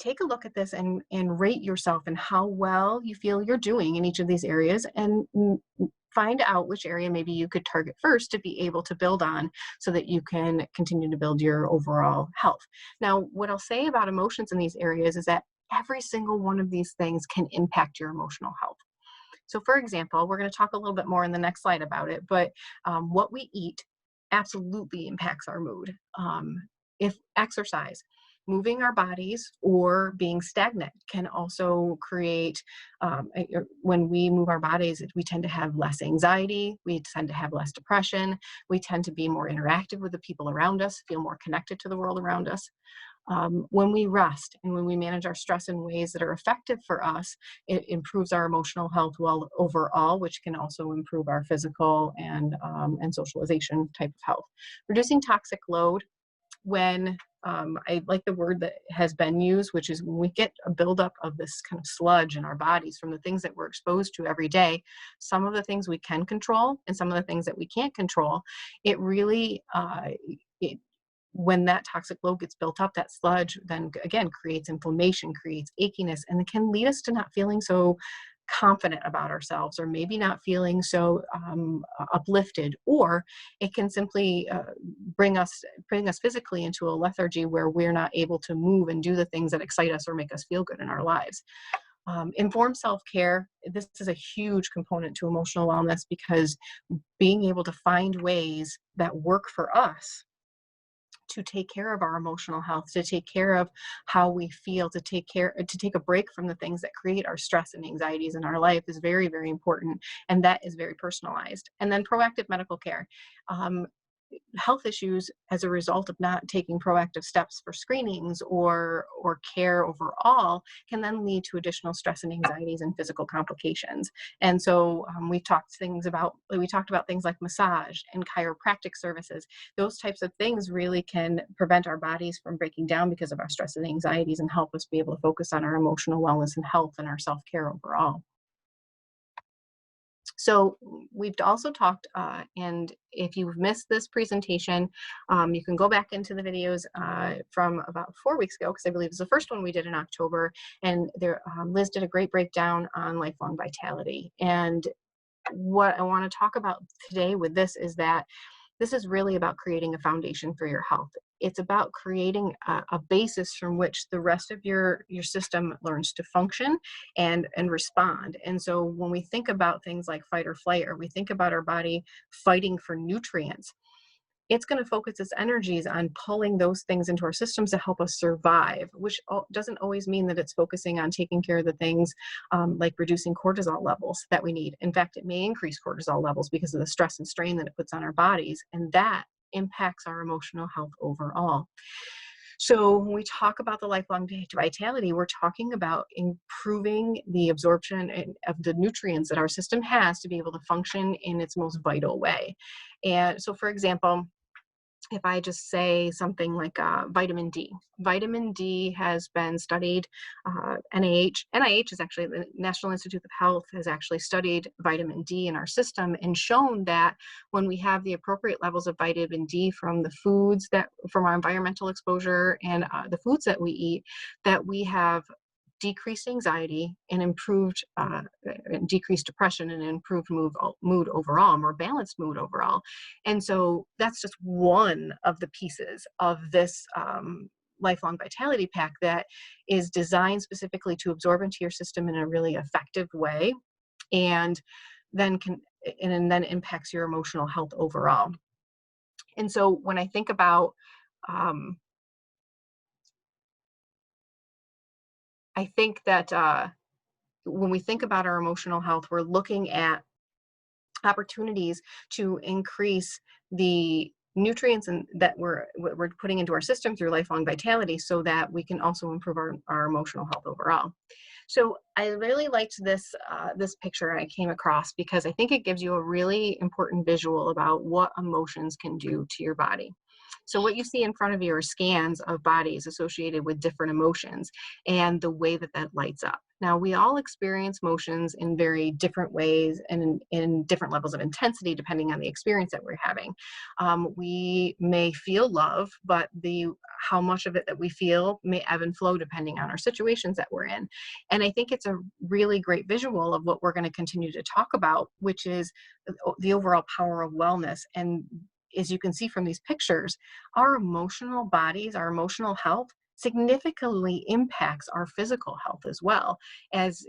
take a look at this and rate yourself and how well you feel you're doing in each of these areas, and find out which area maybe you could target first to be able to build on so that you can continue to build your overall health. Now, what I'll say about emotions in these areas is that every single one of these things can impact your emotional health. So, for example, we're going to talk a little bit more in the next slide about it, but what we eat absolutely impacts our mood. If exercise, moving our bodies, or being stagnant can also create, when we move our bodies, we tend to have less anxiety, we tend to have less depression, we tend to be more interactive with the people around us, feel more connected to the world around us. When we rest and when we manage our stress in ways that are effective for us, it improves our emotional health well overall, which can also improve our physical and socialization type of health. Reducing toxic load, when I like the word that has been used, which is when we get a buildup of this kind of sludge in our bodies from the things that we're exposed to every day, some of the things we can control and some of the things that we can't control, it really, when that toxic load gets built up, that sludge then again creates inflammation, creates achiness, and it can lead us to not feeling so confident about ourselves, or maybe not feeling so uplifted, or it can simply bring us physically into a lethargy where we're not able to move and do the things that excite us or make us feel good in our lives. Informed self-care, this is a huge component to emotional wellness, because being able to find ways that work for us to take care of our emotional health, to take care of how we feel, to take a break from the things that create our stress and anxieties in our life is very, very important. And that is very personalized. And then proactive medical care. Health issues as a result of not taking proactive steps for screenings or care overall can then lead to additional stress and anxieties and physical complications. And so we talked about things like massage and chiropractic services. Those types of things really can prevent our bodies from breaking down because of our stress and anxieties, and help us be able to focus on our emotional wellness and health and our self-care overall. So we've also talked, and if you've missed this presentation, you can go back into the videos from about 4 weeks ago, because I believe it's the first one we did in October, and there, Liz did a great breakdown on lifelong vitality. And what I want to talk about today with this is that this is really about creating a foundation for your health. It's about creating a basis from which the rest of your system learns to function and respond. And so when we think about things like fight or flight, or we think about our body fighting for nutrients, it's going to focus its energies on pulling those things into our systems to help us survive, which doesn't always mean that it's focusing on taking care of the things like reducing cortisol levels that we need. In fact, it may increase cortisol levels because of the stress and strain that it puts on our bodies, and that impacts our emotional health overall. So when we talk about the lifelong vitality, we're talking about improving the absorption of the nutrients that our system has to be able to function in its most vital way. And so, for example, if I just say something like vitamin D. Vitamin D has been studied. NIH is actually, the National Institute of Health has actually studied vitamin D in our system and shown that when we have the appropriate levels of vitamin D from the foods from our environmental exposure and the foods that we eat, that we have decreased anxiety and improved decreased depression and improved mood overall, more balanced mood overall. And so that's just one of the pieces of this lifelong vitality pack that is designed specifically to absorb into your system in a really effective way, and then impacts your emotional health overall. And so when I think about I think that when we think about our emotional health, we're looking at opportunities to increase the nutrients that we're putting into our system through lifelong vitality, so that we can also improve our emotional health overall. So I really liked this picture I came across, because I think it gives you a really important visual about what emotions can do to your body. So what you see in front of you are scans of bodies associated with different emotions and the way that lights up. Now, we all experience emotions in very different ways and in different levels of intensity, depending on the experience that we're having. We may feel love, but the how much of it that we feel may ebb and flow depending on our situations that we're in. And I think it's a really great visual of what we're going to continue to talk about, which is the overall power of wellness. And as you can see from these pictures, our emotional bodies, our emotional health significantly impacts our physical health as well, as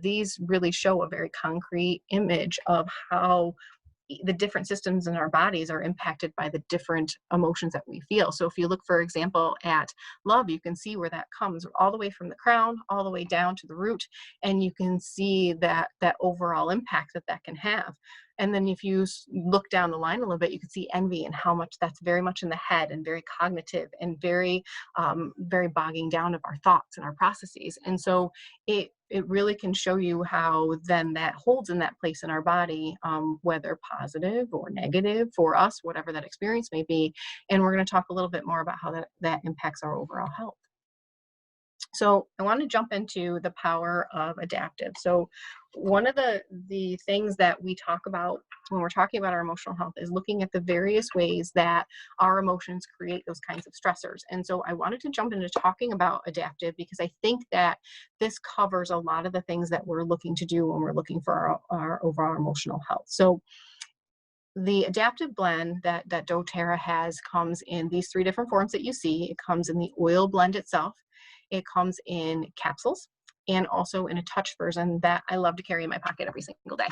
these really show a very concrete image of how the different systems in our bodies are impacted by the different emotions that we feel. So if you look, for example, at love, you can see where that comes all the way from the crown, all the way down to the root, and you can see that overall impact that that can have. And then if you look down the line a little bit, you can see envy and how much that's very much in the head and very cognitive and very bogging down of our thoughts and our processes. And so it really can show you how then that holds in that place in our body, whether positive or negative for us, whatever that experience may be. And we're going to talk a little bit more about how that impacts our overall health. So I want to jump into the power of adaptive. So one of the things that we talk about when we're talking about our emotional health is looking at the various ways that our emotions create those kinds of stressors. And so I wanted to jump into talking about adaptive because I think that this covers a lot of the things that we're looking to do when we're looking for our overall emotional health. So the adaptive blend that doTERRA has comes in these three different forms that you see. It comes in the oil blend itself, it comes in capsules, and also in a touch version that I love to carry in my pocket every single day.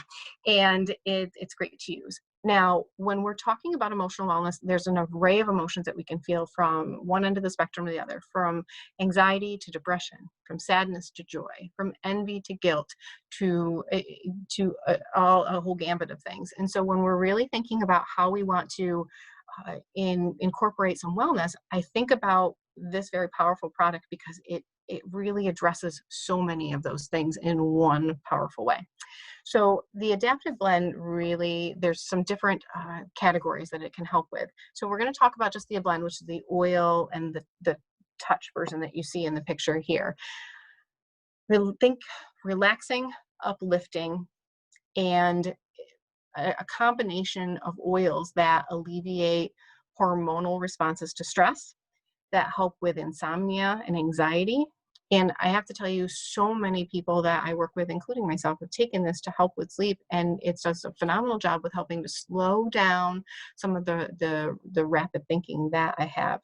And it's great to use. Now, when we're talking about emotional wellness, there's an array of emotions that we can feel from one end of the spectrum to the other, from anxiety to depression, from sadness to joy, from envy to guilt, to a whole gambit of things. And so when we're really thinking about how we want to incorporate some wellness, I think about this very powerful product because it really addresses so many of those things in one powerful way. So the adaptive blend really, there's some different categories that it can help with. So we're going to talk about just the blend, which is the oil and the touch version that you see in the picture here. Think relaxing, uplifting, and a combination of oils that alleviate hormonal responses to stress, that help with insomnia and anxiety. And I have to tell you, so many people that I work with, including myself, have taken this to help with sleep, and it does a phenomenal job with helping to slow down some of the rapid thinking that I have.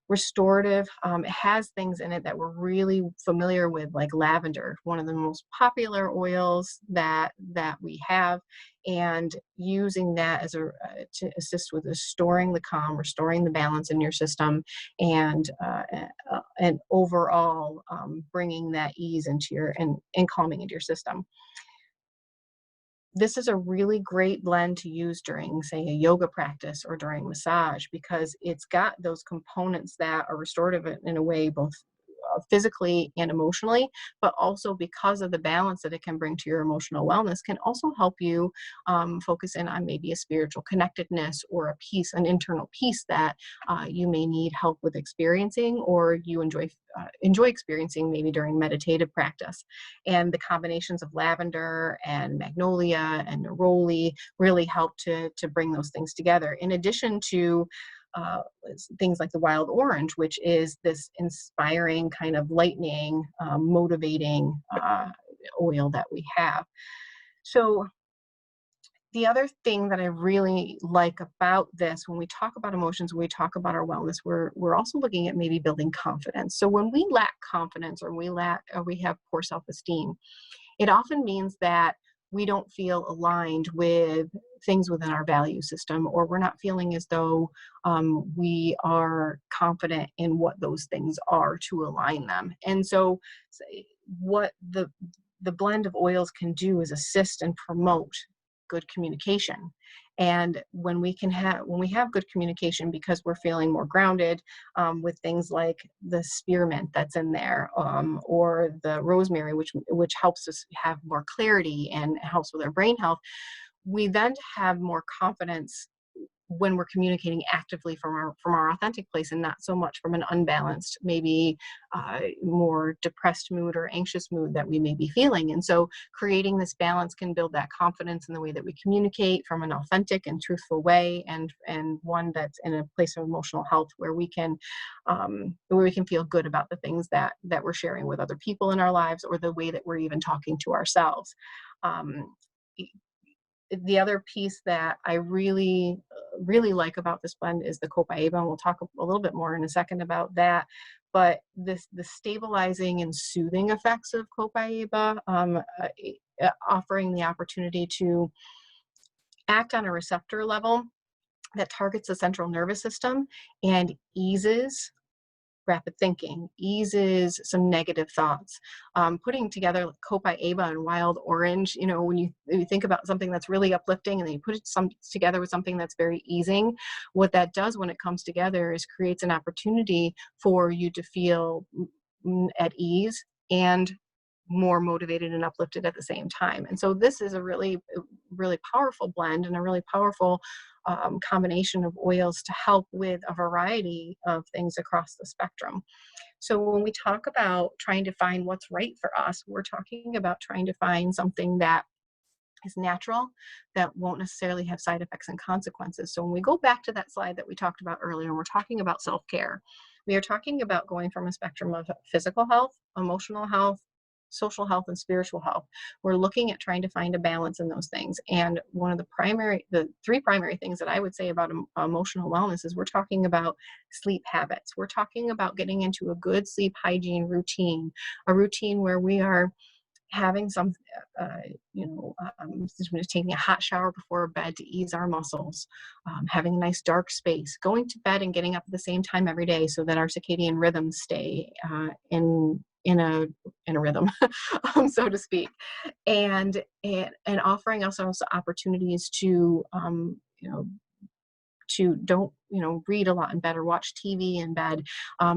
Restorative. It has things in it that we're really familiar with, like lavender, one of the most popular oils that we have, and using that as to assist with restoring the calm, restoring the balance in your system, and overall bringing that ease into and calming into your system. This is a really great blend to use during, say, a yoga practice or during massage because it's got those components that are restorative in a way, both physically and emotionally, but also because of the balance that it can bring to your emotional wellness, can also help you focus in on maybe a spiritual connectedness or a peace, an internal peace that you may need help with experiencing, or you enjoy experiencing maybe during meditative practice. And the combinations of lavender and magnolia and neroli really help to bring those things together. In addition to uh, things like the wild orange, which is this inspiring kind of lightning, motivating oil that we have. So the other thing that I really like about this, when we talk about emotions, when we talk about our wellness, we're also looking at maybe building confidence. So when we lack confidence or we have poor self-esteem, it often means that we don't feel aligned with things within our value system, or we're not feeling as though we are confident in what those things are to align them. And so what the blend of oils can do is assist and promote good communication. And when we have good communication, because we're feeling more grounded, with things like the spearmint that's in there, or the rosemary, which helps us have more clarity and helps with our brain health, we then have more confidence when we're communicating actively from our authentic place and not so much from an unbalanced, maybe more depressed mood or anxious mood that we may be feeling. And so creating this balance can build that confidence in the way that we communicate from an authentic and truthful way, and one that's in a place of emotional health where we can feel good about the things that we're sharing with other people in our lives, or the way that we're even talking to ourselves. Um, the other piece that I really like about this blend is the Copaiba, and we'll talk a little bit more in a second about that. But the stabilizing and soothing effects of Copaiba, offering the opportunity to act on a receptor level that targets the central nervous system and eases rapid thinking, eases some negative thoughts. Putting together Copaiba and Wild Orange, when you think about something that's really uplifting and then you put it together with something that's very easing, what that does when it comes together is creates an opportunity for you to feel at ease and more motivated and uplifted at the same time. And so this is a really powerful blend and a really powerful combination of oils to help with a variety of things across the spectrum. So when we talk about trying to find what's right for us, we're talking about trying to find something that is natural, that won't necessarily have side effects and consequences. So when we go back to that slide that we talked about earlier, and we're talking about self-care, we are talking about going from a spectrum of physical health, emotional health, social health, and spiritual health. We're looking at trying to find a balance in those things. And one of the three primary things that I would say about emotional wellness is we're talking about sleep habits. We're talking about getting into a good sleep hygiene routine, a routine where we are having some, taking a hot shower before bed to ease our muscles, having a nice dark space, going to bed and getting up at the same time every day so that our circadian rhythms stay in a rhythm, so to speak, and offering ourselves opportunities to don't read a lot in bed or watch TV in bed.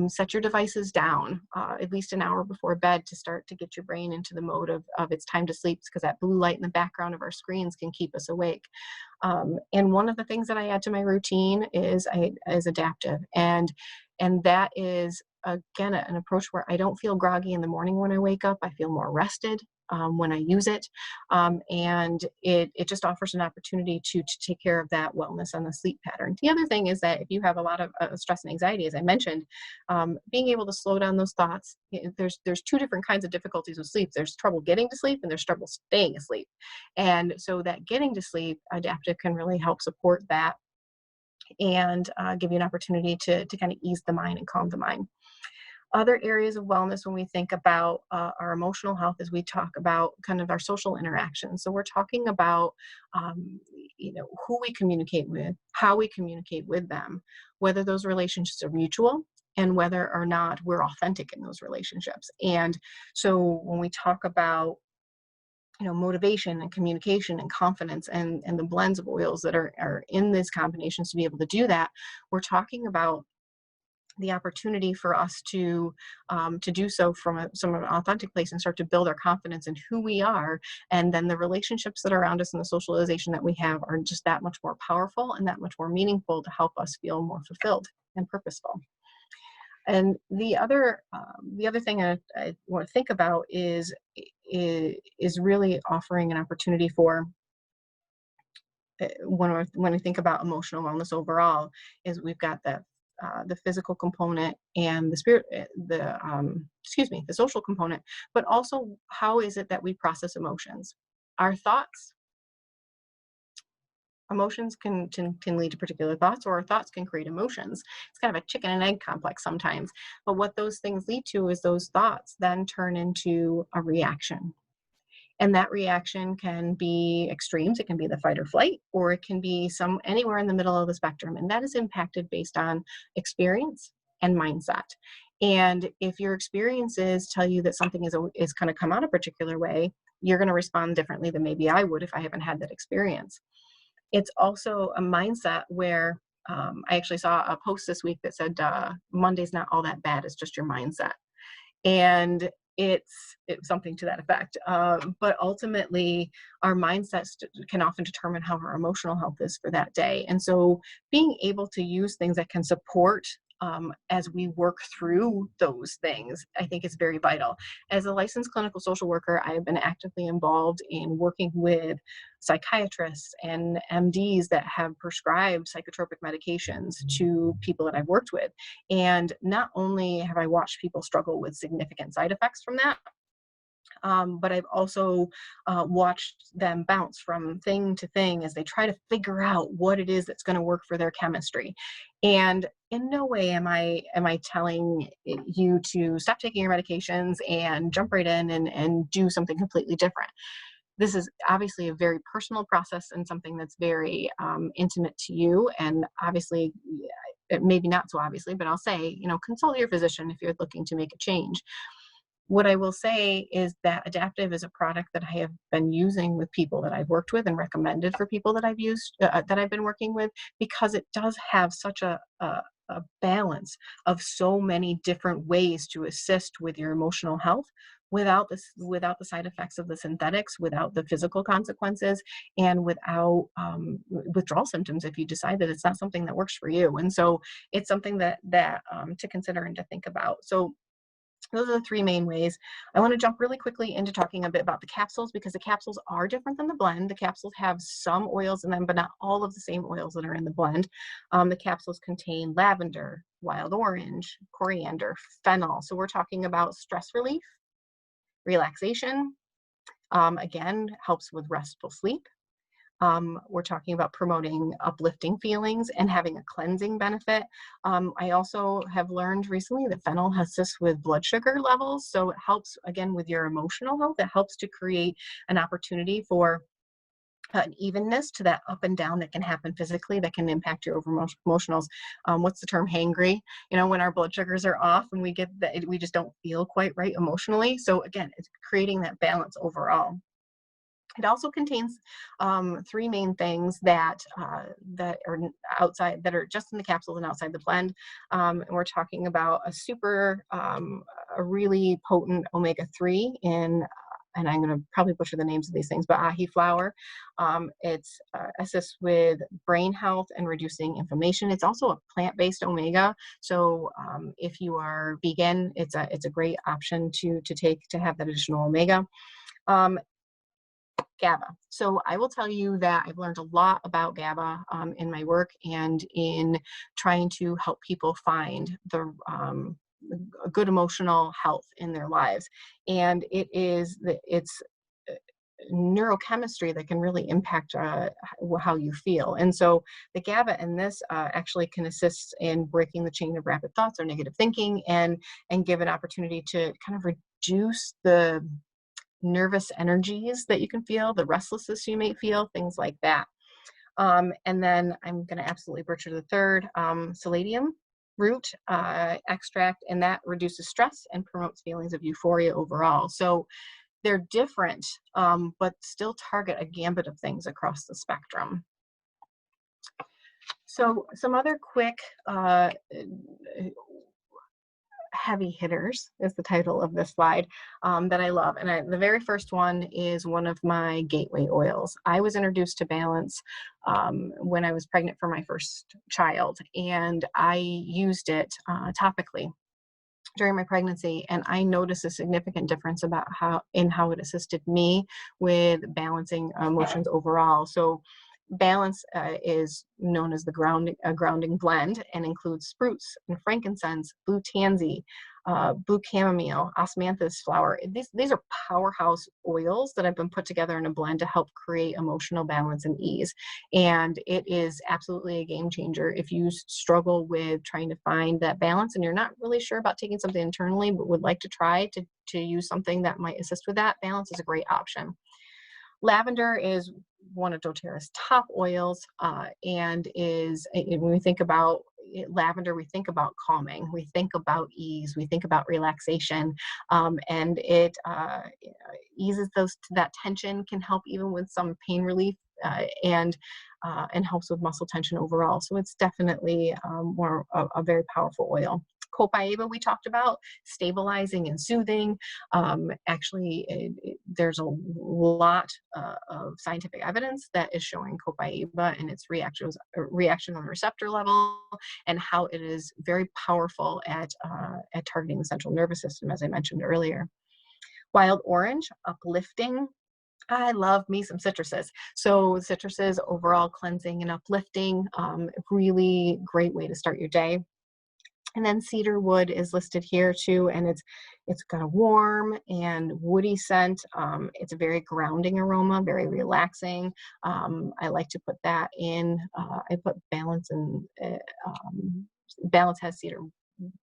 Set your devices down at least an hour before bed to start to get your brain into the mode of it's time to sleep, because that blue light in the background of our screens can keep us awake. And one of the things that I add to my routine is adaptive, and that is again an approach where I don't feel groggy in the morning when I wake up. I feel more rested when I use it, and it just offers an opportunity to take care of that wellness and the sleep pattern. The other thing is that if you have a lot of stress and anxiety, as I mentioned, being able to slow down those thoughts. There's two different kinds of difficulties with sleep. There's trouble getting to sleep, and there's trouble staying asleep. And so that getting to sleep, adaptive can really help support that, and give you an opportunity to kind of ease the mind and calm the mind. Other areas of wellness when we think about our emotional health is we talk about kind of our social interactions. So we're talking about who we communicate with, how we communicate with them, whether those relationships are mutual, and whether or not we're authentic in those relationships. And so when we talk about motivation and communication and confidence, and the blends of oils that are in these combinations to be able to do that, we're talking about the opportunity for us to do so from an authentic place and start to build our confidence in who we are. And then the relationships that are around us and the socialization that we have are just that much more powerful and that much more meaningful to help us feel more fulfilled and purposeful. And the other thing I want to think about is really offering an opportunity for, when I think about emotional wellness overall, is we've got the physical component and the social component, but also how is it that we process emotions? Our thoughts, emotions can lead to particular thoughts, or our thoughts can create emotions. It's kind of a chicken and egg complex sometimes. But what those things lead to is those thoughts then turn into a reaction. And that reaction can be extremes. It can be the fight or flight, or it can be anywhere in the middle of the spectrum. And that is impacted based on experience and mindset. And if your experiences tell you that something is going to come out a particular way, you're going to respond differently than maybe I would if I haven't had that experience. It's also a mindset where I actually saw a post this week that said Monday's not all that bad. It's just your mindset. And it's something to that effect. But ultimately, our mindsets can often determine how our emotional health is for that day. And so being able to use things that can support as we work through those things, I think is very vital. As a licensed clinical social worker, I have been actively involved in working with psychiatrists and MDs that have prescribed psychotropic medications to people that I've worked with. And not only have I watched people struggle with significant side effects from that, but I've also watched them bounce from thing to thing as they try to figure out what it is that's going to work for their chemistry. And in no way am I telling you to stop taking your medications and jump right in and do something completely different. This is obviously a very personal process and something that's very intimate to you. And obviously, maybe not so obviously, but I'll say, consult your physician if you're looking to make a change. What I will say is that Adaptive is a product that I have been using with people that I've worked with and recommended for people that I've used, that I've been working with, because it does have such a balance of so many different ways to assist with your emotional health without the side effects of the synthetics, without the physical consequences, and without withdrawal symptoms if you decide that it's not something that works for you. And so it's something that to consider and to think about. So those are the three main ways. I want to jump really quickly into talking a bit about the capsules, because the capsules are different than the blend. The capsules have some oils in them, but not all of the same oils that are in the blend. The capsules contain lavender, wild orange, coriander, fennel. So we're talking about stress relief, relaxation, again, helps with restful sleep. We're talking about promoting uplifting feelings and having a cleansing benefit. I also have learned recently that fennel assists with blood sugar levels. So it helps, again, with your emotional health. It helps to create an opportunity for an evenness to that up and down that can happen physically, that can impact your over emotionals. What's the term? Hangry. When our blood sugars are off and we get that, we just don't feel quite right emotionally. So again, it's creating that balance overall. It also contains three main things that are outside, that are just in the capsules and outside the blend. And we're talking about a really potent omega-3 in, and I'm going to probably butcher the names of these things, but ahi flower. It's assists with brain health and reducing inflammation. It's also a plant-based omega, so if you are vegan, it's a great option to take to have that additional omega. GABA. So I will tell you that I've learned a lot about GABA in my work and in trying to help people find a good emotional health in their lives. And it's neurochemistry that can really impact how you feel. And so the GABA in this actually can assist in breaking the chain of rapid thoughts or negative thinking, and give an opportunity to kind of reduce the nervous energies that you can feel, the restlessness you may feel, things like that. And then I'm going to absolutely butcher the third, Palladium root extract, and that reduces stress and promotes feelings of euphoria overall. So they're different, but still target a gambit of things across the spectrum. So some other quick heavy hitters is the title of this slide that I love. And the very first one is one of my gateway oils. I was introduced to Balance when I was pregnant for my first child, and I used it topically during my pregnancy, and I noticed a significant difference about how it assisted me with balancing emotions overall. So Balance is known as the grounding blend, and includes spruce and frankincense, blue tansy, blue chamomile, osmanthus flower. These are powerhouse oils that have been put together in a blend to help create emotional balance and ease. And it is absolutely a game changer if you struggle with trying to find that balance and you're not really sure about taking something internally, but would like to try to use something that might assist with that. Balance is a great option. Lavender is one of doTERRA's top oils, and when we think about lavender, we think about calming, we think about ease, we think about relaxation, and it eases that tension, can help even with some pain relief, and helps with muscle tension overall. So it's definitely a very powerful oil. Copaiba we talked about, stabilizing and soothing. Actually, there's a lot of scientific evidence that is showing Copaiba and its reaction on the receptor level, and how it is very powerful at targeting the central nervous system, as I mentioned earlier. Wild orange, uplifting. I love me some citruses. So citruses, overall cleansing and uplifting, really great way to start your day. And then cedar wood is listed here too, and it's got a warm and woody scent. It's a very grounding aroma, very relaxing. I like to put that in. I put Balance and Balance has cedar,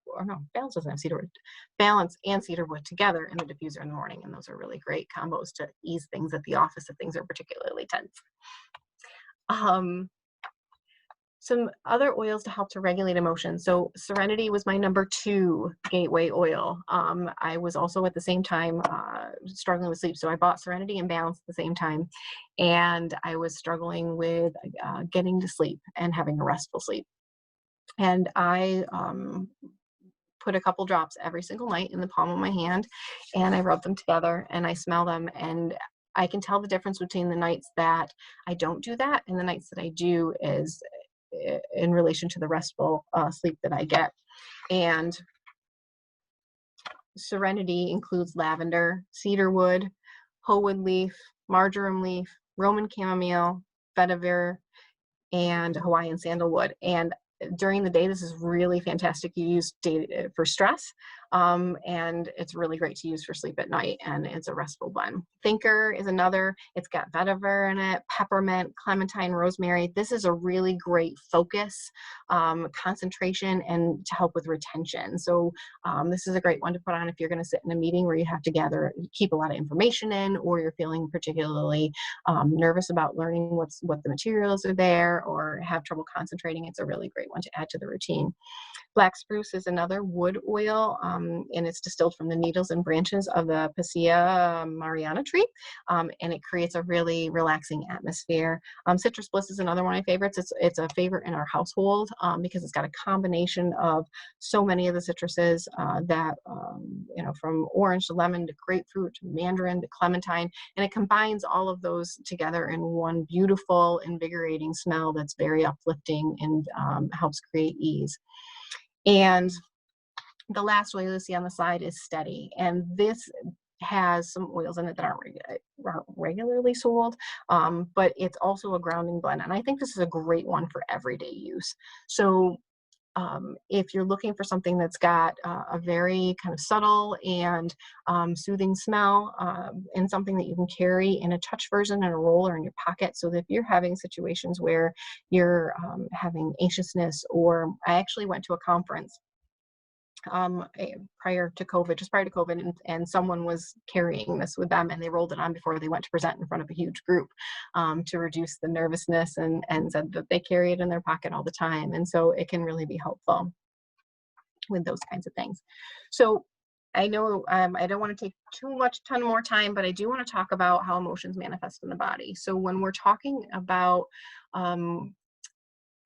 or no, Balance doesn't have cedar wood. Balance and cedar wood together in the diffuser in the morning, and those are really great combos to ease things at the office if things are particularly tense. Some other oils to help to regulate emotion. So Serenity was my number 2 gateway oil. I was also at the same time struggling with sleep. So I bought Serenity and Balance at the same time. And I was struggling with getting to sleep and having a restful sleep. And I put a couple drops every single night in the palm of my hand, and I rub them together and I smell them. And I can tell the difference between the nights that I don't do that and the nights that I do is in relation to the restful sleep that I get. And Serenity includes lavender, cedarwood, howood leaf, marjoram leaf, Roman chamomile, vetiver, and Hawaiian sandalwood. And during the day, this is really fantastic. You use for stress, and it's really great to use for sleep at night, and it's a restful blend. Thinker is another. It's got vetiver in it, peppermint, clementine, rosemary. This is a really great focus, concentration, and to help with retention. So this is a great one to put on if you're going to sit in a meeting where you have to keep a lot of information in, or you're feeling particularly nervous about learning what the materials are there, or have trouble concentrating. It's a really great one to add to the routine. Black spruce is another wood oil, and it's distilled from the needles and branches of the Picea mariana tree, and it creates a really relaxing atmosphere. Citrus bliss is another one of my favorites. It's a favorite in our household because it's got a combination of so many of the citruses that, from orange to lemon to grapefruit to mandarin to clementine, and it combines all of those together in one beautiful, invigorating smell that's very uplifting and helps create ease. And the last oil you see on the side is Steady, and this has some oils in it that aren't regularly sold, but it's also a grounding blend, and I think this is a great one for everyday use. So if you're looking for something that's got a very kind of subtle and soothing smell, and something that you can carry in a touch version in a roller in your pocket, so that if you're having situations where you're having anxiousness, or I actually went to a conference prior to COVID, and someone was carrying this with them, and they rolled it on before they went to present in front of a huge group to reduce the nervousness, and said that they carry it in their pocket all the time. And so it can really be helpful with those kinds of things. So I know I don't want to take ton more time, but I do want to talk about how emotions manifest in the body. So when we're talking about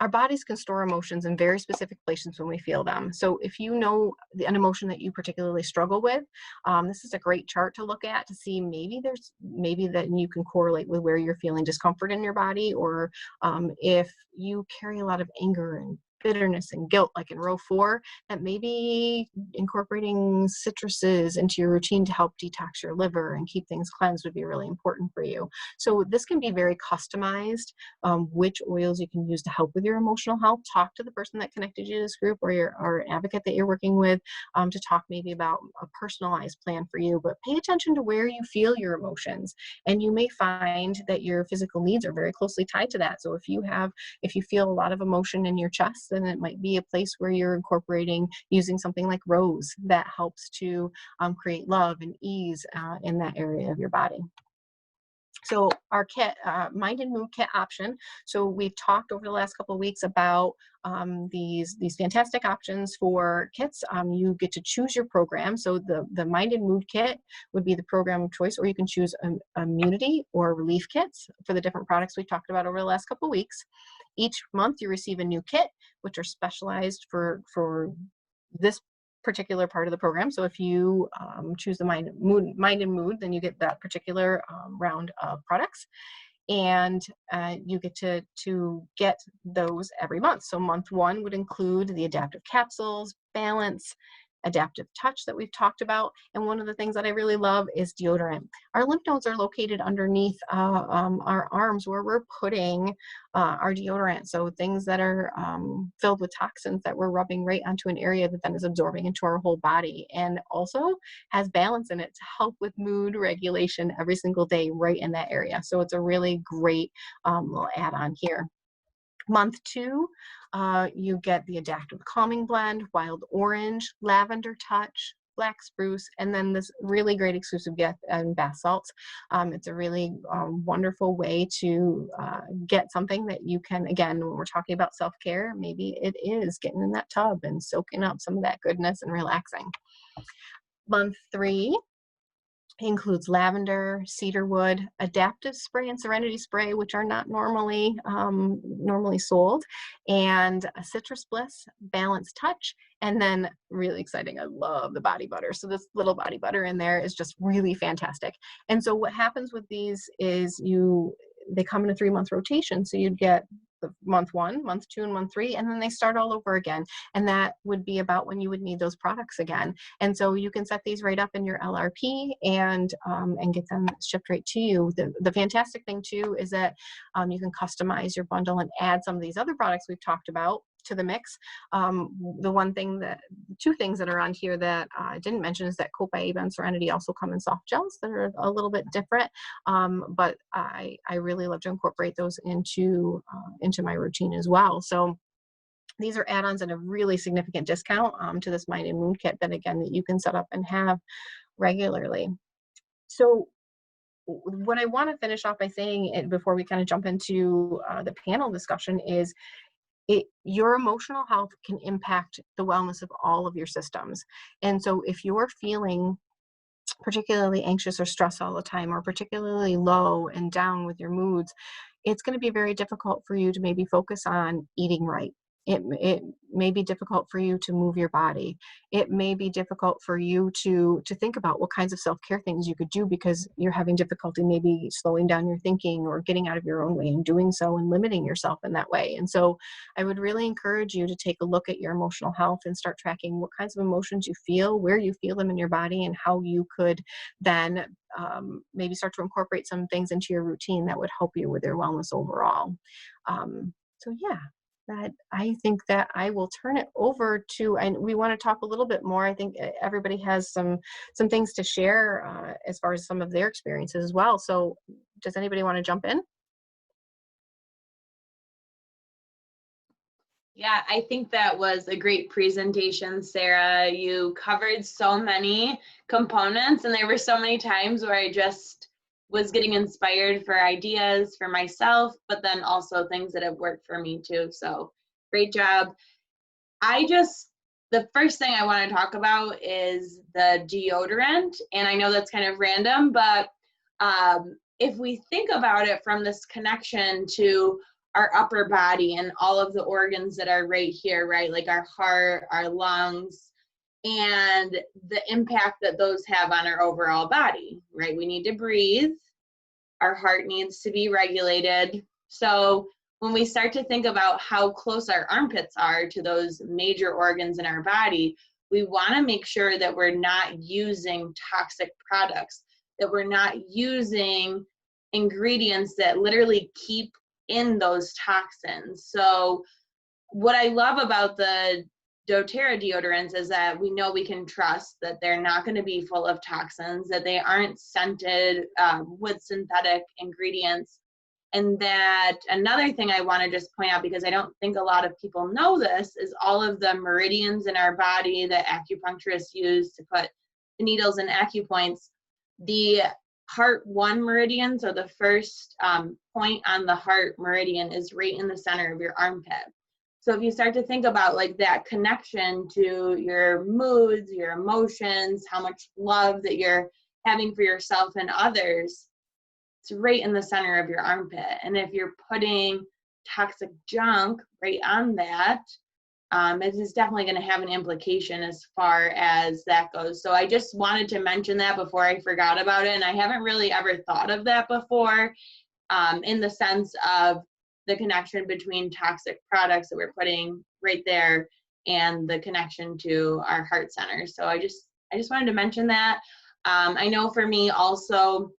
our bodies can store emotions in very specific places when we feel them. So if you know an emotion that you particularly struggle with, this is a great chart to look at to see maybe that you can correlate with where you're feeling discomfort in your body, or if you carry a lot of anger and bitterness and guilt, like in row 4, that maybe incorporating citruses into your routine to help detox your liver and keep things cleansed would be really important for you. So this can be very customized, which oils you can use to help with your emotional health. Talk to the person that connected you to this group, or an advocate that you're working with, to talk maybe about a personalized plan for you. But pay attention to where you feel your emotions, and you may find that your physical needs are very closely tied to that. So if you feel a lot of emotion in your chest, then it might be a place where you're incorporating using something like rose that helps to create love and ease in that area of your body. So our kit, Mind and Mood Kit option. So we've talked over the last couple of weeks about these fantastic options for kits. You get to choose your program. So the Mind and Mood Kit would be the program of choice, or you can choose immunity or relief kits for the different products we've talked about over the last couple of weeks. Each month you receive a new kit, which are specialized for this particular part of the program. So if you choose the mind and mood, then you get that particular round of products, and you get to get those every month. So month one would include the adaptive capsules, balance, adaptive touch that we've talked about. And one of the things that I really love is deodorant. Our lymph nodes are located underneath our arms where we're putting our deodorant. So things that are filled with toxins that we're rubbing right onto an area that then is absorbing into our whole body, and also has balance in it to help with mood regulation every single day right in that area. So it's a really great little add-on here. Month two, you get the adaptive calming blend, wild orange, lavender touch, black spruce, and then this really great exclusive gift and bath salts. It's a really wonderful way to get something that you can, again, when we're talking about self-care, maybe it is getting in that tub and soaking up some of that goodness and relaxing. Month three includes lavender, cedarwood, adaptive spray and serenity spray, which are not normally sold, and a citrus bliss, balanced touch, and then really exciting, I love the body butter. So this little body butter in there is just really fantastic. And so what happens with these is they come in a 3-month rotation. So you'd get the month one, month two, and month three, and then they start all over again. And that would be about when you would need those products again. And so you can set these right up in your LRP and get them shipped right to you. The fantastic thing too is that you can customize your bundle and add some of these other products we've talked about to the mix. Two things that are on here that I didn't mention is that Copaiba and Serenity also come in soft gels that are a little bit different, but I really love to incorporate those into my routine as well. So these are add-ons at a really significant discount to this Mind and Mood kit that, again, that you can set up and have regularly. So what I want to finish off by saying before we kind of jump into the panel discussion is your emotional health can impact the wellness of all of your systems. And so if you're feeling particularly anxious or stressed all the time, or particularly low and down with your moods, it's going to be very difficult for you to maybe focus on eating right. It may be difficult for you to move your body. It may be difficult for you to think about what kinds of self-care things you could do because you're having difficulty maybe slowing down your thinking or getting out of your own way and doing so and limiting yourself in that way. And so I would really encourage you to take a look at your emotional health and start tracking what kinds of emotions you feel, where you feel them in your body, and how you could then maybe start to incorporate some things into your routine that would help you with your wellness overall. So yeah. That I think that I will turn it over to, and we want to talk a little bit more. I think everybody has some things to share as far as some of their experiences as well. So does anybody want to jump in? Yeah, I think that was a great presentation, Sarah. You covered so many components, and there were so many times where I just was getting inspired for ideas for myself, but then also things that have worked for me too. So great job. The first thing I want to talk about is the deodorant. And I know that's kind of random, but if we think about it from this connection to our upper body and all of the organs that are right here, right? Like our heart, our lungs, and the impact that those have on our overall body, right? We need to breathe. Our heart needs to be regulated. So when we start to think about how close our armpits are to those major organs in our body, we want to make sure that we're not using toxic products, that we're not using ingredients that literally keep in those toxins. So what I love about the doTERRA deodorants is that we know we can trust that they're not going to be full of toxins, that they aren't scented with synthetic ingredients. And that another thing I want to just point out, because I don't think a lot of people know this, is all of the meridians in our body that acupuncturists use to put the needles in acupoints. The heart 1 meridian, so the first point on the heart meridian, is right in the center of your armpit. So if you start to think about like that connection to your moods, your emotions, how much love that you're having for yourself and others, it's right in the center of your armpit. And if you're putting toxic junk right on that, it is definitely going to have an implication as far as that goes. So I just wanted to mention that before I forgot about it. And I haven't really ever thought of that before, in the sense of the connection between toxic products that we're putting right there and the connection to our heart center. So I just wanted to mention that. I know for me also,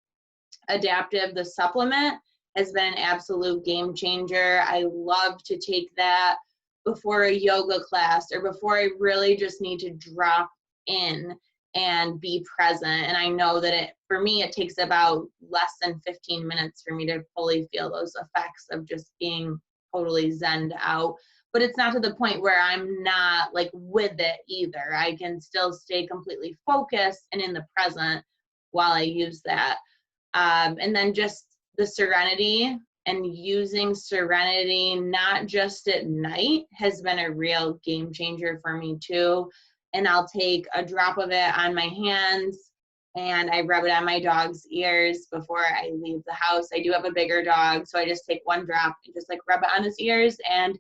Adaptive, the supplement, has been an absolute game changer. I love to take that before a yoga class or before I really just need to drop in and be present. And I know that for me, it takes about less than 15 minutes for me to fully feel those effects of just being totally zened out. But it's not to the point where I'm not like with it either. I can still stay completely focused and in the present while I use that. And then just the serenity, and using serenity not just at night has been a real game changer for me too. And I'll take a drop of it on my hands and I rub it on my dog's ears before I leave the house. I do have a bigger dog, so I just take one drop and just like rub it on his ears. And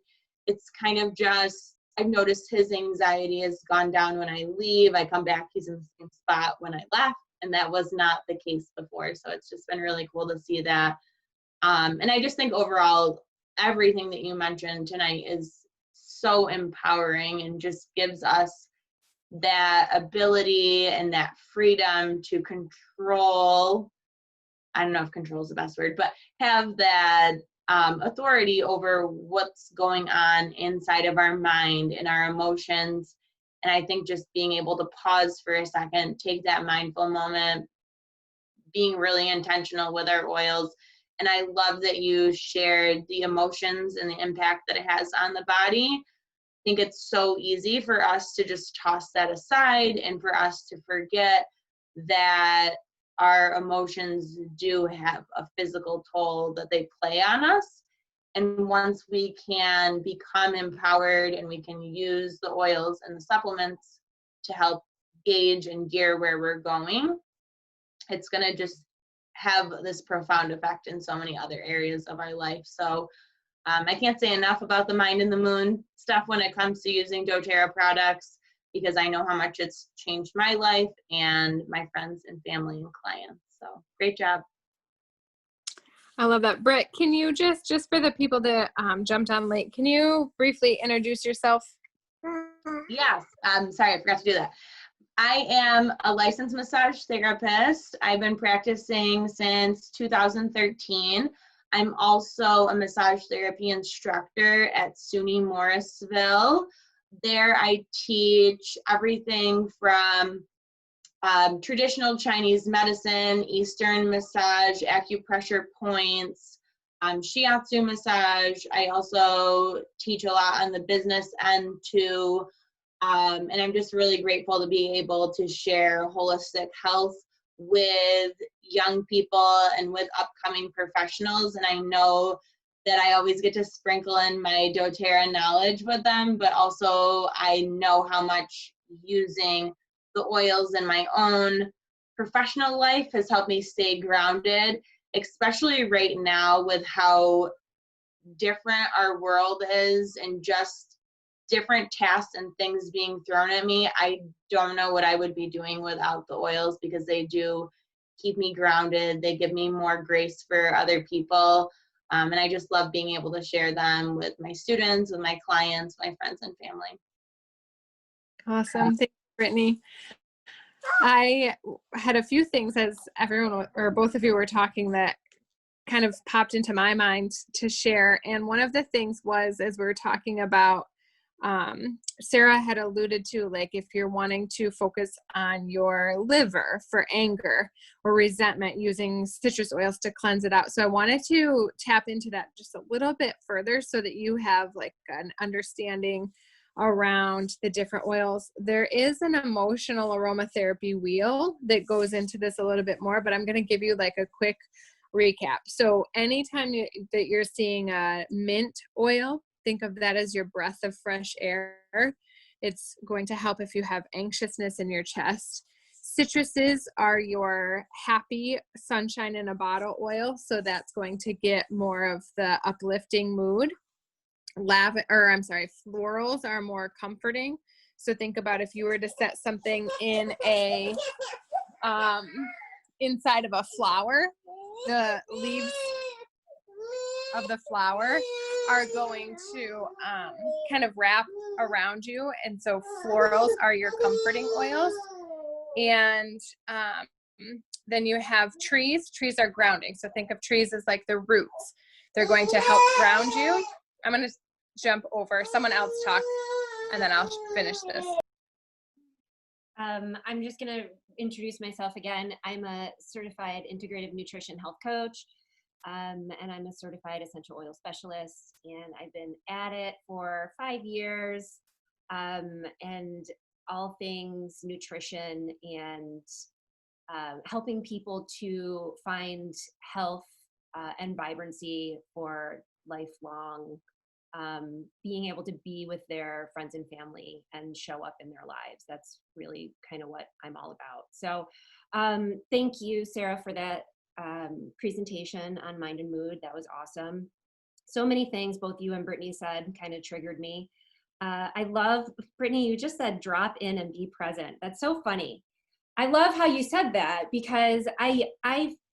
it's kind of just, I've noticed his anxiety has gone down when I leave. I come back, he's in the same spot when I left. And that was not the case before. So it's just been really cool to see that. And I just think overall, everything that you mentioned tonight is so empowering and just gives us that ability and that freedom to control. I don't know if control is the best word, but have that authority over what's going on inside of our mind and our emotions. And I think just being able to pause for a second, take that mindful moment, being really intentional with our oils. And I love that you shared the emotions and the impact that it has on the body. I think it's so easy for us to just toss that aside and for us to forget that our emotions do have a physical toll that they play on us. And once we can become empowered and we can use the oils and the supplements to help gauge and gear where we're going, it's going to just have this profound effect in so many other areas of our life. So I can't say enough about the Mind and the Moon stuff when it comes to using doTERRA products, because I know how much it's changed my life and my friends and family and clients. So great job. I love that. Britt, can you just for the people that jumped on late, can you briefly introduce yourself? Yes. Sorry, I forgot to do that. I am a licensed massage therapist. I've been practicing since 2013. I'm also a massage therapy instructor at SUNY Morrisville. There I teach everything from traditional Chinese medicine, Eastern massage, acupressure points, shiatsu massage. I also teach a lot on the business end too. And I'm just really grateful to be able to share holistic health with young people and with upcoming professionals. And I know that I always get to sprinkle in my doTERRA knowledge with them, but also I know how much using the oils in my own professional life has helped me stay grounded, especially right now with how different our world is and just different tasks and things being thrown at me. I don't know what I would be doing without the oils, because they do keep me grounded. They give me more grace for other people. And I just love being able to share them with my students, with my clients, my friends and family. Awesome. Thank you, Brittany. I had a few things as everyone or both of you were talking that kind of popped into my mind to share. And one of the things was, as we were talking about, Sarah had alluded to, like, if you're wanting to focus on your liver for anger or resentment, using citrus oils to cleanse it out. So I wanted to tap into that just a little bit further so that you have like an understanding around the different oils. There is an emotional aromatherapy wheel that goes into this a little bit more, but I'm going to give you like a quick recap. So anytime that you're seeing a mint oil, think of that as your breath of fresh air. It's going to help if you have anxiousness in your chest. Citruses are your happy sunshine in a bottle oil, so that's going to get more of the uplifting mood. florals are more comforting. So think about if you were to set something in a inside of a flower, the leaves of the flower are going to kind of wrap around you, and so florals are your comforting oils. And then you have trees. Trees are grounding, so think of trees as like the roots. They're going to help ground you. I'm going to jump over, someone else talk, and then I'll finish this. I'm just going to introduce myself again. I'm a certified integrative nutrition health coach, and I'm a certified essential oil specialist, and I've been at it for 5 years, and all things nutrition and helping people to find health and vibrancy for lifelong, being able to be with their friends and family and show up in their lives. That's really kind of what I'm all about. So thank you, Sarah, for that presentation on mind and mood. That was awesome. So many things both you and Brittany said kind of triggered me. I love, Brittany, you just said drop in and be present. That's so funny. I love how you said that, because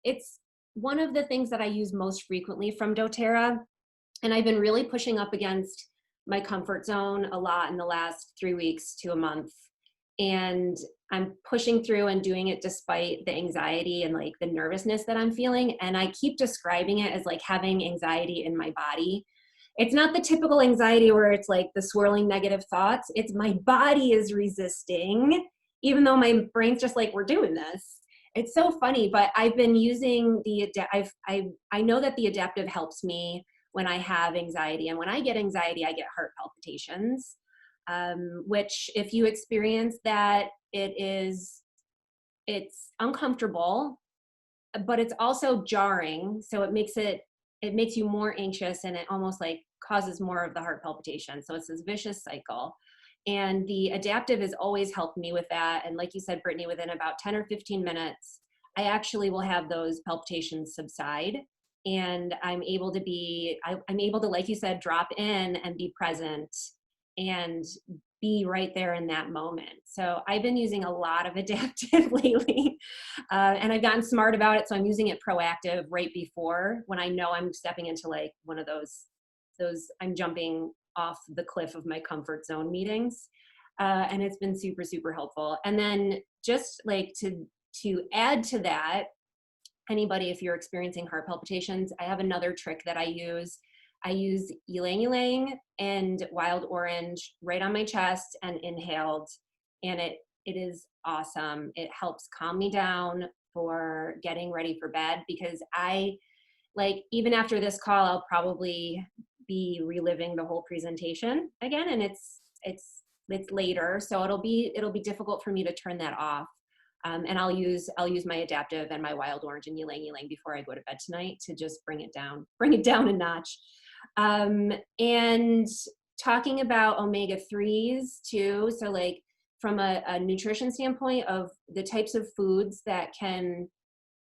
it's one of the things that I use most frequently from doTERRA. And I've been really pushing up against my comfort zone a lot in the last 3 weeks to a month. And I'm pushing through and doing it despite the anxiety and like the nervousness that I'm feeling. And I keep describing it as like having anxiety in my body. It's not the typical anxiety where it's like the swirling negative thoughts. It's my body is resisting, even though my brain's just like, we're doing this. It's so funny, but I've been using I know that the adaptive helps me when I have anxiety. And when I get anxiety, I get heart palpitations, which if you experience that, it's uncomfortable, but it's also jarring. So it makes you more anxious, and it almost like causes more of the heart palpitation. So it's this vicious cycle. And the adaptive has always helped me with that. And like you said, Brittany, within about 10 or 15 minutes, I actually will have those palpitations subside. And I'm able to, like you said, drop in and be present and be right there in that moment. So I've been using a lot of adaptive lately, and I've gotten smart about it. So I'm using it proactive right before, when I know I'm stepping into like one of those I'm jumping off the cliff of my comfort zone meetings. And it's been super, super helpful. And then just like to add to that, anybody, if you're experiencing heart palpitations, I have another trick that I use. I use ylang ylang and wild orange right on my chest and inhaled, and it is awesome. It helps calm me down for getting ready for bed, because even after this call, I'll probably be reliving the whole presentation again, and it's later, so it'll be difficult for me to turn that off. And I'll use my adaptive and my wild orange and ylang ylang before I go to bed tonight to just bring it down a notch. And talking about omega-3s too. So like from a nutrition standpoint of the types of foods that can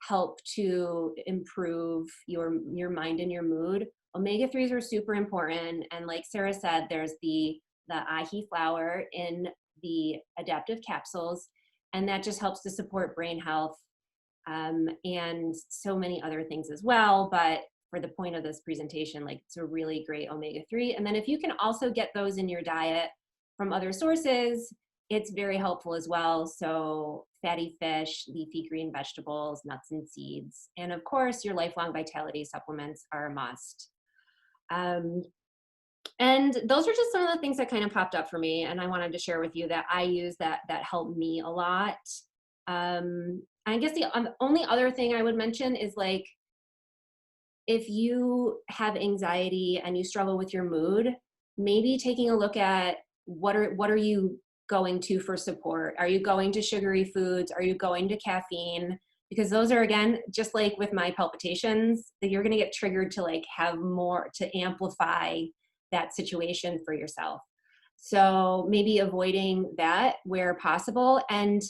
help to improve your mind and your mood, omega-3s are super important. And like Sarah said, there's the ahi flower in the adaptive capsules, and that just helps to support brain health, and so many other things as well. But for the point of this presentation, like, it's a really great omega-3. And then if you can also get those in your diet from other sources, it's very helpful as well. So fatty fish, leafy green vegetables, nuts and seeds, and of course your lifelong vitality supplements are a must. And those are just some of the things that kind of popped up for me, and I wanted to share with you that I use that helped me a lot. I guess the only other thing I would mention is, like, if you have anxiety and you struggle with your mood, maybe taking a look at what are you going to for support? Are you going to sugary foods? Are you going to caffeine? Because those are, again, just like with my palpitations, that you're going to get triggered to like have more, to amplify that situation for yourself. So maybe avoiding that where possible. And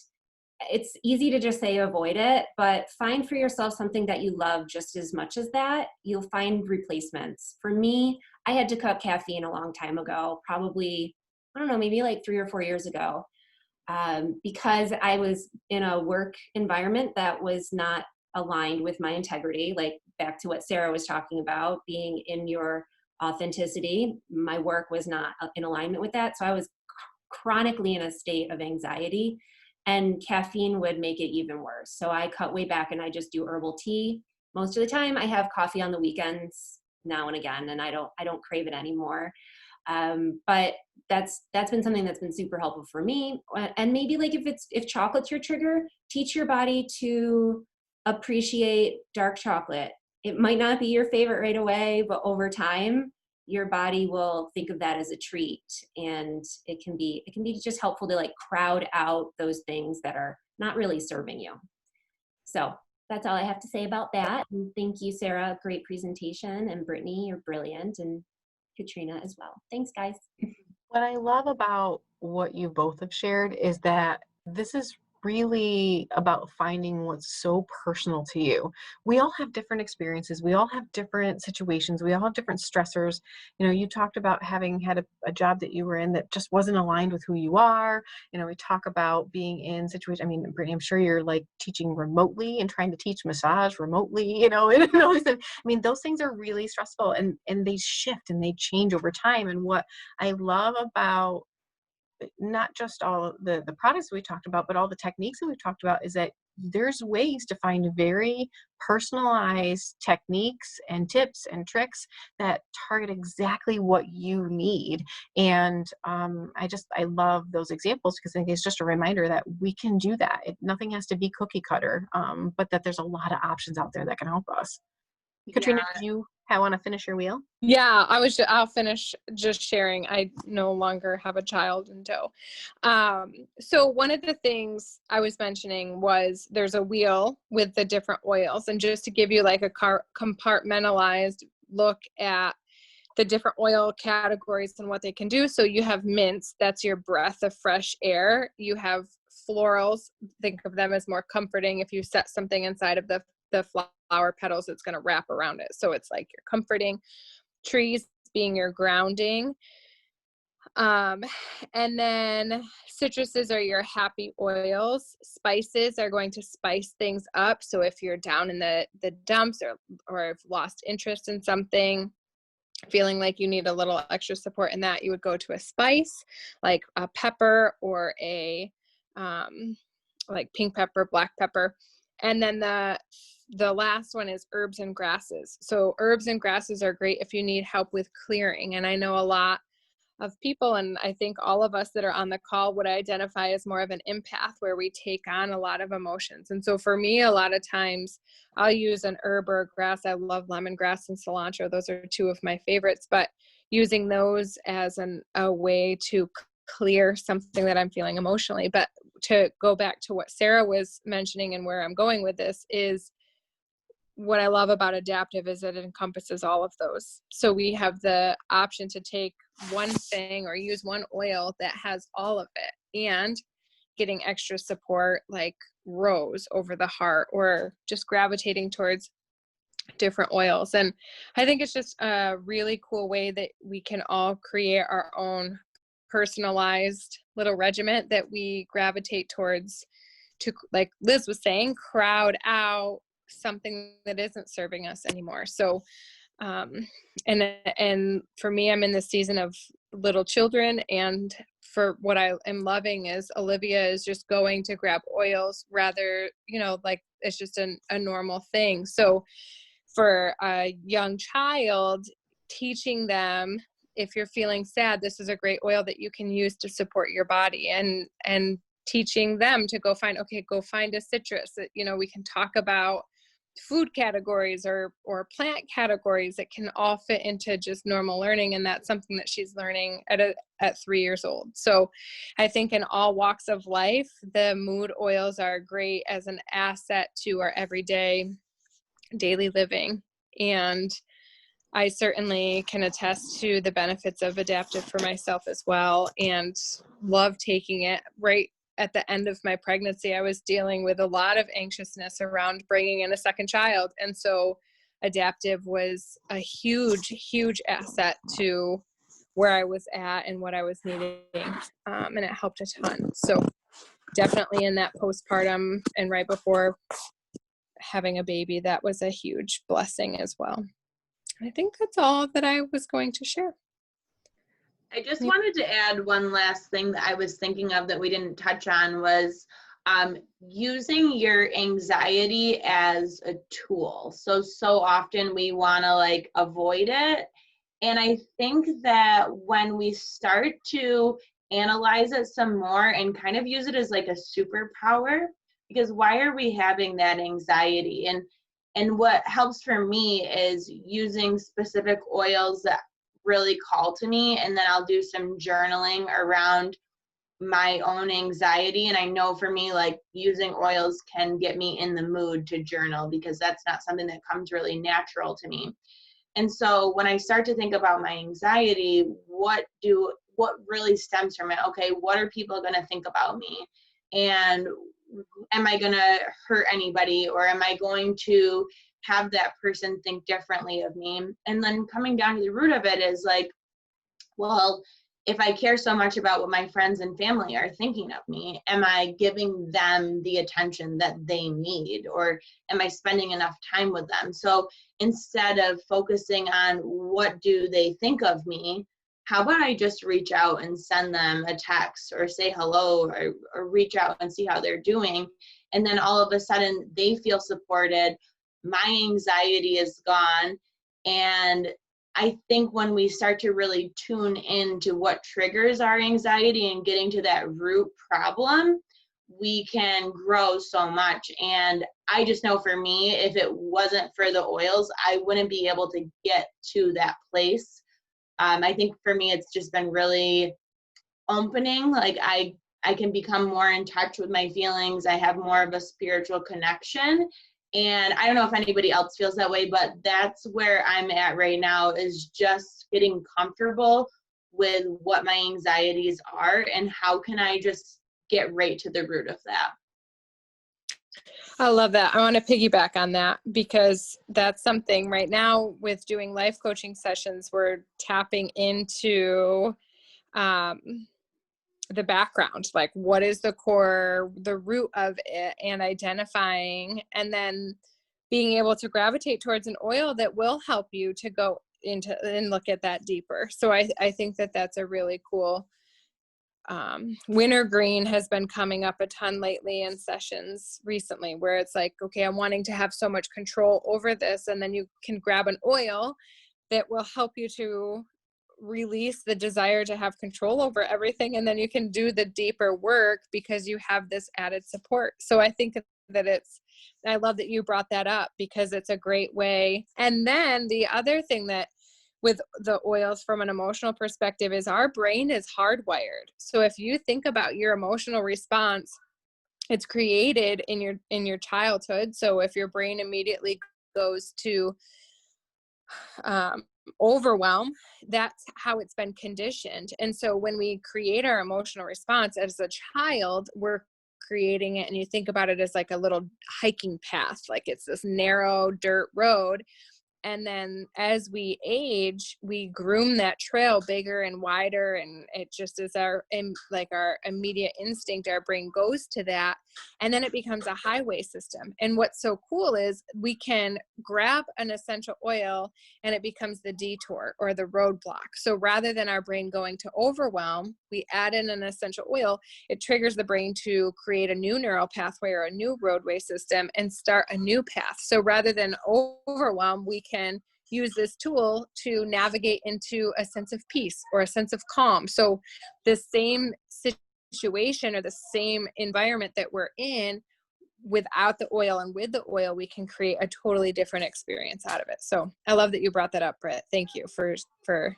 it's easy to just say avoid it, but find for yourself something that you love just as much as that. You'll find replacements. For me, I had to cut caffeine a long time ago, probably, I don't know, maybe like 3 or 4 years ago, because I was in a work environment that was not aligned with my integrity, like back to what Sarah was talking about, being in your authenticity. My work was not in alignment with that. So I was chronically in a state of anxiety, and caffeine would make it even worse. So I cut way back and I just do herbal tea. Most of the time I have coffee on the weekends now and again, and I don't crave it anymore. But that's been something that's been super helpful for me. And maybe like if chocolate's your trigger, teach your body to appreciate dark chocolate. It might not be your favorite right away, but over time, your body will think of that as a treat, and it can be just helpful to like crowd out those things that are not really serving you. So that's all I have to say about that. And thank you, Sarah. Great presentation. And Brittany, you're brilliant. And Katrina as well. Thanks, guys. What I love about what you both have shared is that this is really about finding what's so personal to you. We all have different experiences. We all have different situations. We all have different stressors. You know, you talked about having had a job that you were in that just wasn't aligned with who you are. You know, we talk about being in situations. I mean, Brittany, I'm sure you're like teaching remotely and trying to teach massage remotely, you know, and I mean, those things are really stressful, and they shift and they change over time. And what I love about not just all the products we talked about, but all the techniques that we've talked about, is that there's ways to find very personalized techniques and tips and tricks that target exactly what you need. And I love those examples, because I think it's just a reminder that we can do that. Nothing has to be cookie cutter, but that there's a lot of options out there that can help us. Katrina, Yeah. do you want to finish your wheel? Yeah, I'll finish just sharing. I no longer have a child in tow. So one of the things I was mentioning was there's a wheel with the different oils, and just to give you like a compartmentalized look at the different oil categories and what they can do. So you have mints, that's your breath of fresh air. You have florals, think of them as more comforting. If you set something inside of the flower petals, it's going to wrap around it. So it's like you're comforting. Trees being your grounding. And then citruses are your happy oils. Spices are going to spice things up. So if you're down in the dumps, or have lost interest in something, feeling like you need a little extra support in that, you would go to a spice like a pepper, or a like pink pepper, black pepper. And then the last one is herbs and grasses. So herbs and grasses are great if you need help with clearing. And I know a lot of people, and I think all of us that are on the call would identify as more of an empath, where we take on a lot of emotions. And so for me, a lot of times I'll use an herb or a grass. I love lemongrass and cilantro. Those are two of my favorites, but using those as a way to clear something that I'm feeling emotionally. But to go back to what Sarah was mentioning, and where I'm going with this, is what I love about adaptive is that it encompasses all of those. So we have the option to take one thing or use one oil that has all of it, and getting extra support like rose over the heart, or just gravitating towards different oils. And I think it's just a really cool way that we can all create our own personalized little regiment that we gravitate towards, to, like Liz was saying, crowd out something that isn't serving us anymore. So and for me, I'm in the season of little children, and for what I am loving is Olivia is just going to grab oils rather, like it's just a normal thing. So for a young child, teaching them, if you're feeling sad, this is a great oil that you can use to support your body, and teaching them to go find a citrus that, we can talk about food categories or plant categories that can all fit into just normal learning. And that's something that she's learning at 3 years old. So I think in all walks of life, the mood oils are great as an asset to our everyday daily living. And I certainly can attest to the benefits of adaptive for myself as well, and love taking it. Right at the end of my pregnancy, I was dealing with a lot of anxiousness around bringing in a second child. And so Adaptive was a huge asset to where I was at and what I was needing. And it helped a ton. So definitely in that postpartum and right before having a baby, that was a huge blessing as well. I think that's all that I was going to share. I just wanted to add one last thing that I was thinking of that we didn't touch on was using your anxiety as a tool. So often we want to like avoid it. And I think that when we start to analyze it some more and kind of use it as like a superpower, because why are we having that anxiety? And what helps for me is using specific oils that really call to me, and then I'll do some journaling around my own anxiety. And I know for me, like using oils can get me in the mood to journal because that's not something that comes really natural to me. And so when I start to think about my anxiety, what really stems from it? Okay, what are people going to think about me? And am I going to hurt anybody, or am I going to have that person think differently of me? And then coming down to the root of it is like, well, if I care so much about what my friends and family are thinking of me, am I giving them the attention that they need, or am I spending enough time with them? So instead of focusing on what do they think of me, how about I just reach out and send them a text or say hello, or reach out and see how they're doing. And then all of a sudden they feel supported. My anxiety is gone. And I think when we start to really tune into what triggers our anxiety and getting to that root problem, we can grow so much. And I just know for me, if it wasn't for the oils, I wouldn't be able to get to that place. I think for me, it's just been really opening. Like I can become more in touch with my feelings. I have more of a spiritual connection. And I don't know if anybody else feels that way, but that's where I'm at right now, is just getting comfortable with what my anxieties are and how can I just get right to the root of that. I love that. I want to piggyback on that because that's something right now with doing life coaching sessions, we're tapping into the background, like what is the core, the root of it, and identifying, and then being able to gravitate towards an oil that will help you to go into and look at that deeper. So I think that that's a really cool. Wintergreen has been coming up a ton lately in sessions recently, where it's like, okay, I'm wanting to have so much control over this, and then you can grab an oil that will help you to release the desire to have control over everything, and then you can do the deeper work because you have this added support. So I think that I love that you brought that up because it's a great way. And then the other thing that with the oils from an emotional perspective is our brain is hardwired. So if you think about your emotional response, it's created in your childhood. So if your brain immediately goes to overwhelm, that's how it's been conditioned. And so when we create our emotional response as a child, we're creating it, and you think about it as like a little hiking path, like it's this narrow dirt road. And then as we age, we groom that trail bigger and wider, and it just is our immediate instinct. Our brain goes to that, and then it becomes a highway system. And what's so cool is we can grab an essential oil and it becomes the detour or the roadblock. So rather than our brain going to overwhelm, we add in an essential oil. It triggers the brain to create a new neural pathway or a new roadway system and start a new path. So rather than overwhelm, we can use this tool to navigate into a sense of peace or a sense of calm. So the same situation or the same environment that we're in, without the oil and with the oil, we can create a totally different experience out of it. So I love that you brought that up, Britt. Thank you for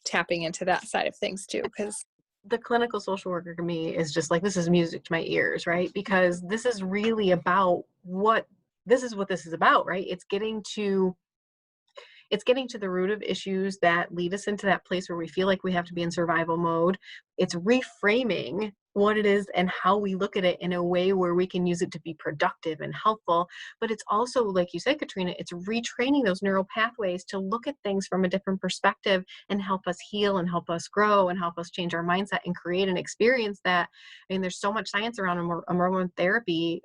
tapping into that side of things too, because the clinical social worker to me is just like, this is music to my ears, right? Because this is really about what this is about, right? It's getting to, it's getting to the root of issues that lead us into that place where we feel like we have to be in survival mode. It's reframing what it is and how we look at it in a way where we can use it to be productive and helpful. But it's also, like you said, Katrina, it's retraining those neural pathways to look at things from a different perspective and help us heal and help us grow and help us change our mindset and create an experience that, I mean, there's so much science around aromatherapy,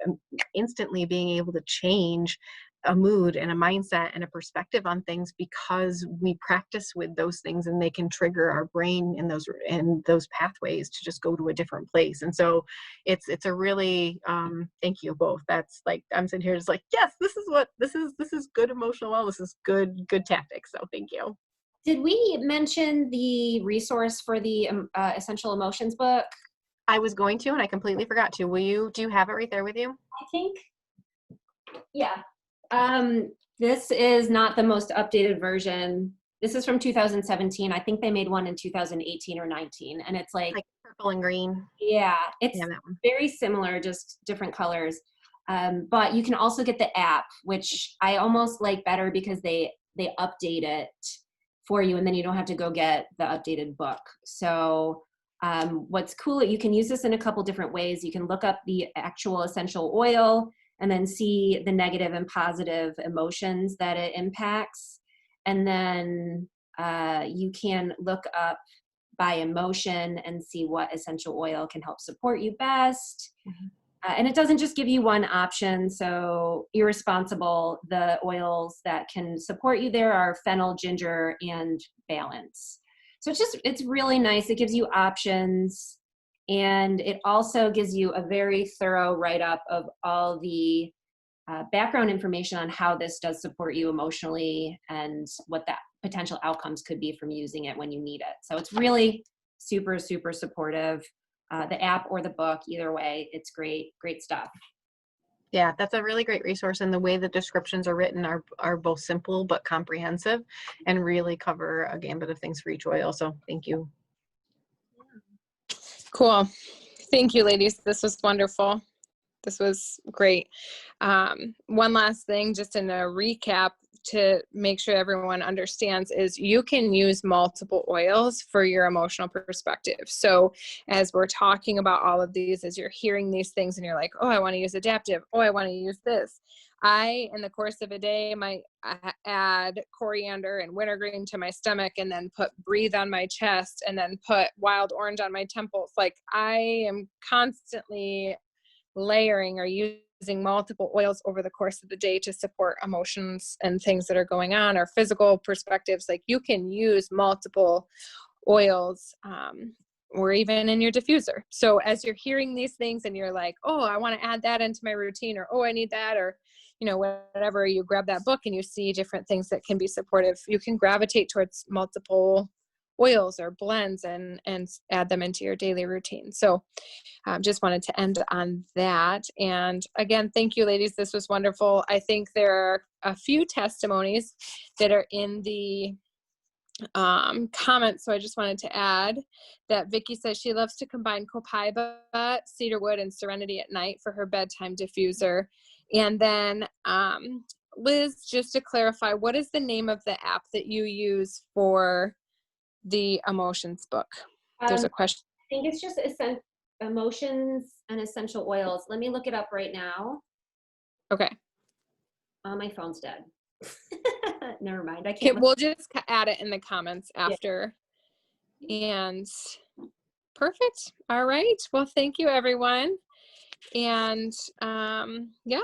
instantly being able to change a mood and a mindset and a perspective on things because we practice with those things, and they can trigger our brain in those pathways to just go to a different place. And so it's a really thank you both. That's like, I'm sitting here just like, yes, this is good emotional wellness. This is good tactics. So thank you. Did we mention the resource for the Essential Emotions book? I was going to, and I completely forgot to. Do you have it right there with you? I think, yeah. This is not the most updated version. This is from 2017. I think they made one in 2018 or 19, and it's like purple and green. Yeah, it's that one. very similar, just different colors. But you can also get the app, which I almost like better because they update it for you, and then you don't have to go get the updated book. So what's cool, you can use this in a couple different ways. You can look up the actual essential oil and then see the negative and positive emotions that it impacts. And then you can look up by emotion and see what essential oil can help support you best. And it doesn't just give you one option. So irresponsible, the oils that can support you there are fennel, ginger, and balance. So it's really nice. It gives you options. And it also gives you a very thorough write-up of all the background information on how this does support you emotionally and what that potential outcomes could be from using it when you need it. So it's really super, super supportive. The app or the book, either way, it's great stuff. Yeah, that's a really great resource, and the way the descriptions are written are both simple but comprehensive and really cover a gambit of things for each oil. So thank you. Cool. Thank you, ladies. This was wonderful. This was great. One last thing, just in a recap to make sure everyone understands, is you can use multiple oils for your emotional perspective. So as we're talking about all of these, as you're hearing these things and you're like, oh, I want to use adaptive. Oh, I want to use this. I, in the course of a day, might add coriander and wintergreen to my stomach, and then put breathe on my chest, and then put wild orange on my temples. Like, I am constantly layering or using multiple oils over the course of the day to support emotions and things that are going on, or physical perspectives. Like, you can use multiple oils, or even in your diffuser. So as you're hearing these things and you're like, oh, I want to add that into my routine, or, oh, I need that, or, you know, whatever, you grab that book and you see different things that can be supportive. You can gravitate towards multiple oils or blends and add them into your daily routine. So just wanted to end on that. And again, thank you, ladies. This was wonderful. I think there are a few testimonies that are in the comments. So I just wanted to add that Vicky says she loves to combine copaiba, cedarwood, and serenity at night for her bedtime diffuser. And then Liz, just to clarify, what is the name of the app that you use for the emotions book? There's a question. I think it's just emotions and essential oils. Let me look it up right now. Okay. My phone's dead. Never mind. I Okay, can't. we'll just add it in the comments after. Yeah. And perfect. All right. Well, thank you, everyone. And yeah,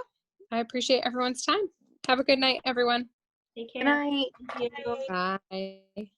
I appreciate everyone's time. Have a good night, everyone. Take care. Good night. Thank you. Bye.